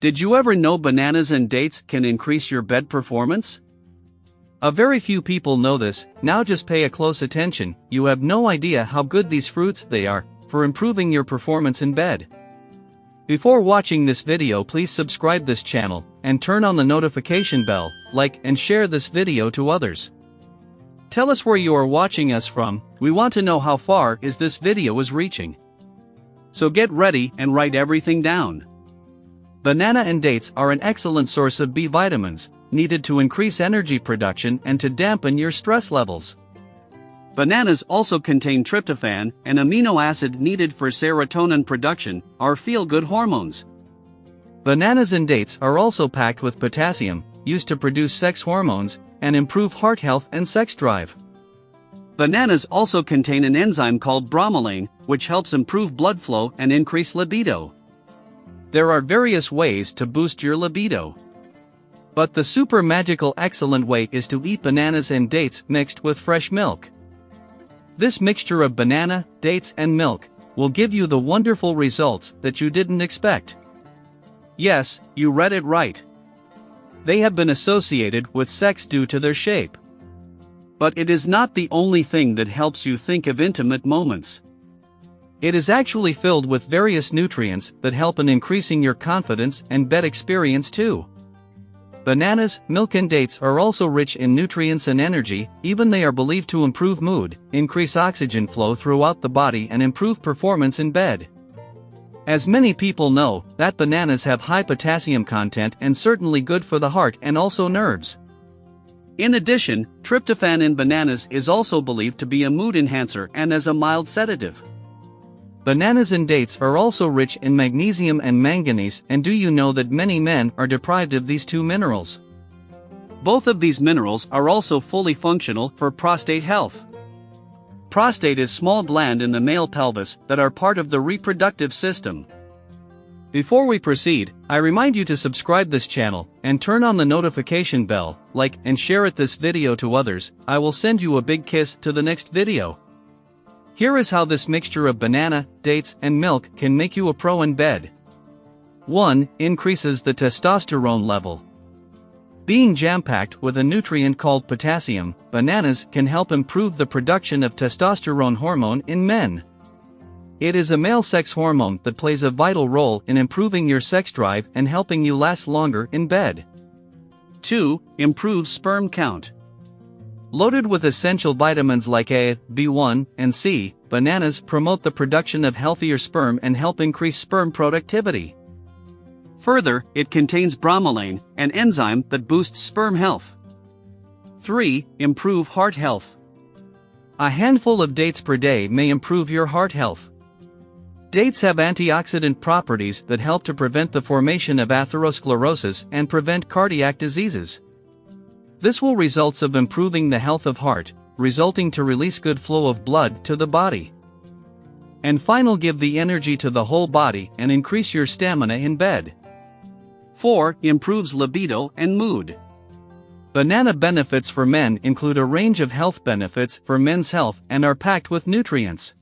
Did you ever know bananas and dates can increase your bed performance? A very few people know this. Now just pay a close attention. You have no idea how good these fruits they are for improving your performance in bed. Before watching this video, please subscribe this channel and turn on the notification bell, like and share this video to others. Tell us where you are watching us from. We want to know how far is this video is reaching. So get ready and write everything down. Banana and dates are an excellent source of B vitamins, needed to increase energy production and to dampen your stress levels. Bananas also contain tryptophan, an amino acid needed for serotonin production, our feel-good hormones. Bananas and dates are also packed with potassium, used to produce sex hormones and improve heart health and sex drive. Bananas also contain an enzyme called bromelain, which helps improve blood flow and increase libido. There are various ways to boost your libido. But the super magical excellent way is to eat bananas and dates mixed with fresh milk. This mixture of banana, dates and milk will give you the wonderful results that you didn't expect. Yes, you read it right. They have been associated with sex due to their shape. But it is not the only thing that helps you think of intimate moments. It is actually filled with various nutrients that help in increasing your confidence and bed experience too. Bananas, milk and dates are also rich in nutrients and energy. Even they are believed to improve mood, increase oxygen flow throughout the body and improve performance in bed. As many people know, that bananas have high potassium content and certainly good for the heart and also nerves. In addition, tryptophan in bananas is also believed to be a mood enhancer and as a mild sedative. Bananas and dates are also rich in magnesium and manganese, and do you know that many men are deprived of these two minerals? Both of these minerals are also fully functional for prostate health. Prostate is small gland in the male pelvis that are part of the reproductive system. Before we proceed, I remind you to subscribe this channel and turn on the notification bell, like and share this video to others. I will send you a big kiss to the next video. Here is how this mixture of banana, dates and milk can make you a pro in bed. 1. Increases the testosterone level. Being jam-packed with a nutrient called potassium, bananas can help improve the production of testosterone hormone in men. It is a male sex hormone that plays a vital role in improving your sex drive and helping you last longer in bed. 2. Improves sperm count. Loaded with essential vitamins like A, B1, and C, bananas promote the production of healthier sperm and help increase sperm productivity. Further, it contains bromelain, an enzyme that boosts sperm health. 3. Improve heart health. A handful of dates per day may improve your heart health. Dates have antioxidant properties that help to prevent the formation of atherosclerosis and prevent cardiac diseases. This will result of improving the health of heart, resulting to release good flow of blood to the body. And final, give the energy to the whole body and increase your stamina in bed. 4. Improves libido and mood. Banana benefits for men include a range of health benefits for men's health and are packed with nutrients.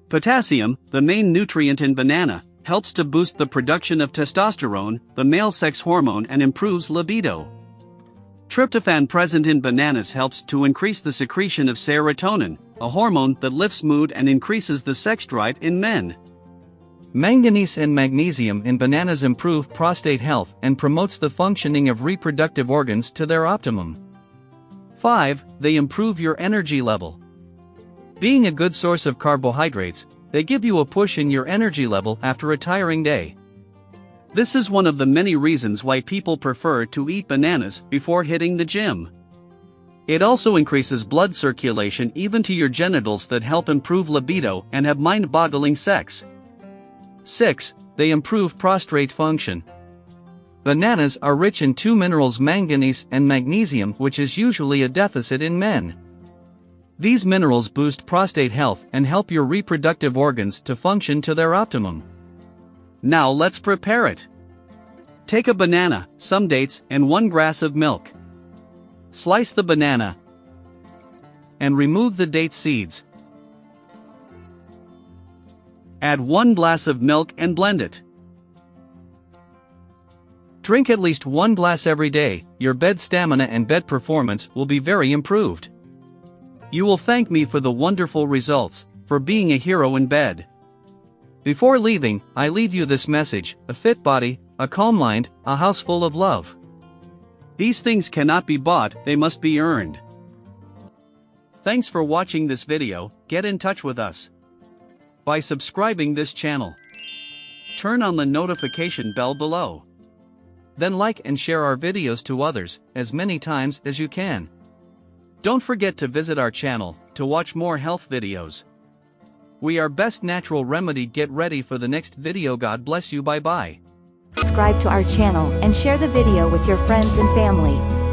Potassium, the main nutrient in banana, helps to boost the production of testosterone, the male sex hormone, and improves libido. Tryptophan present in bananas helps to increase the secretion of serotonin, a hormone that lifts mood and increases the sex drive in men. Manganese and magnesium in bananas improve prostate health and promotes the functioning of reproductive organs to their optimum. 5. They improve your energy level. Being a good source of carbohydrates, they give you a push in your energy level after a tiring day. This is one of the many reasons why people prefer to eat bananas before hitting the gym. It also increases blood circulation even to your genitals that help improve libido and have mind-boggling sex. 6. They improve prostate function. Bananas are rich in two minerals, manganese and magnesium, which is usually a deficit in men. These minerals boost prostate health and help your reproductive organs to function to their optimum. Now let's prepare it. Take a banana, some dates, and 1 glass of milk. Slice the banana and remove the date seeds. Add 1 glass of milk and blend it. Drink at least 1 glass every day, your bed stamina and bed performance will be very improved. You will thank me for the wonderful results, for being a hero in bed. Before leaving, I leave you this message: a fit body, a calm mind, a house full of love. These things cannot be bought, they must be earned. Thanks for watching this video. Get in touch with us by subscribing this channel. Turn on the notification bell below. Then like and share our videos to others, as many times as you can. Don't forget to visit our channel, to watch more health videos. We are Best Natural Remedy. Get ready for the next video. God bless you. Bye bye. Subscribe to our channel and share the video with your friends and family.